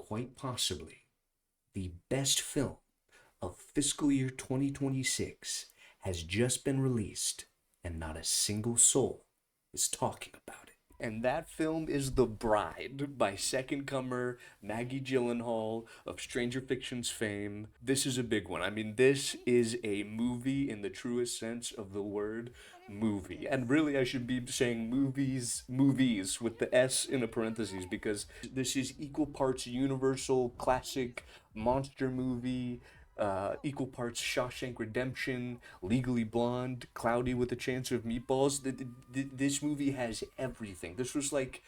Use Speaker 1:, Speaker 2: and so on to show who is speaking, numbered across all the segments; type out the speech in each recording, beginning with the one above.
Speaker 1: quite possibly the best film of fiscal year 2026 has just been released, and not a single soul is talking about it. And that film is The Bride by second comer Maggie Gyllenhaal of Stranger Fictions fame. This is a big one. I mean, this is a movie in the truest sense of the word movie. And really, I should be saying movies with the S in a parentheses because this is equal parts universal classic monster movie, equal parts Shawshank Redemption, Legally Blonde, Cloudy with a Chance of Meatballs. This movie has everything. This was like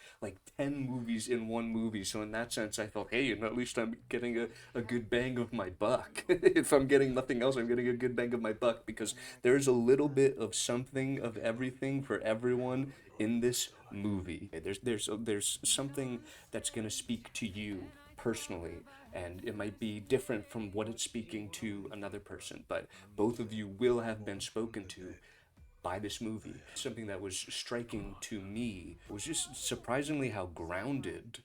Speaker 1: 10 movies in one movie. So in that sense, I thought, hey, at least I'm getting a good bang of my buck. If I'm getting nothing else, I'm getting a good bang of my buck because there's a little bit of something of everything for everyone in this movie. There's something that's gonna speak to you personally, and it might be different from what it's speaking to another person, but both of you will have been spoken to by this movie. Something that was striking to me was just surprisingly how grounded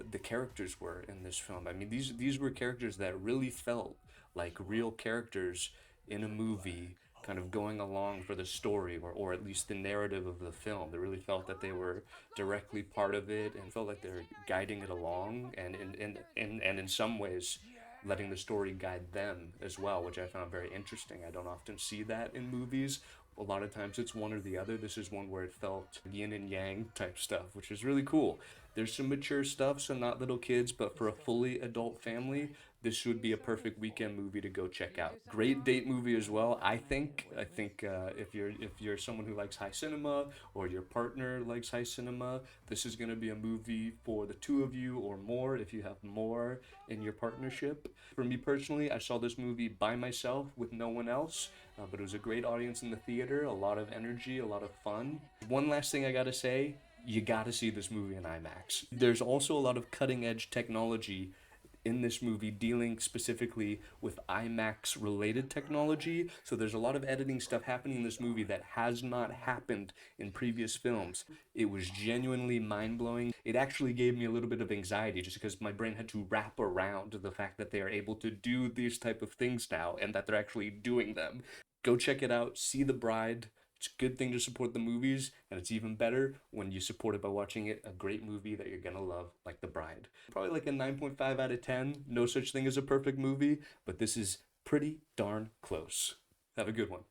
Speaker 1: the characters were in this film. I mean, these were characters that really felt like real characters in a movie, kind of going along for the story, or at least the narrative of the film. They really felt that they were directly part of it and felt like they're guiding it along, and in some ways letting the story guide them as well, which I found very interesting. I don't often see that in movies. A lot of times it's one or the other. This is one where it felt yin and yang type stuff, which is really cool. There's some mature stuff, so not little kids, but for a fully adult family, this would be a perfect weekend movie to go check out. Great date movie as well. I think if you're someone who likes high cinema, or your partner likes high cinema, this is going to be a movie for the two of you or more if you have more in your partnership. For me personally, I saw this movie by myself with no one else, but it was a great audience in the theater, a lot of energy, a lot of fun. One last thing I gotta say, you gotta see this movie in IMAX. There's also a lot of cutting edge technology in this movie dealing specifically with IMAX related technology. So there's a lot of editing stuff happening in this movie that has not happened in previous films. It was genuinely mind blowing. It actually gave me a little bit of anxiety just because my brain had to wrap around the fact that they are able to do these type of things now and that they're actually doing them. Go check it out. See The Bride. It's a good thing to support the movies, and it's even better when you support it by watching a great movie that you're gonna love, like The Bride. Probably like a 9.5 out of 10. No such thing as a perfect movie, but this is pretty darn close. Have a good one.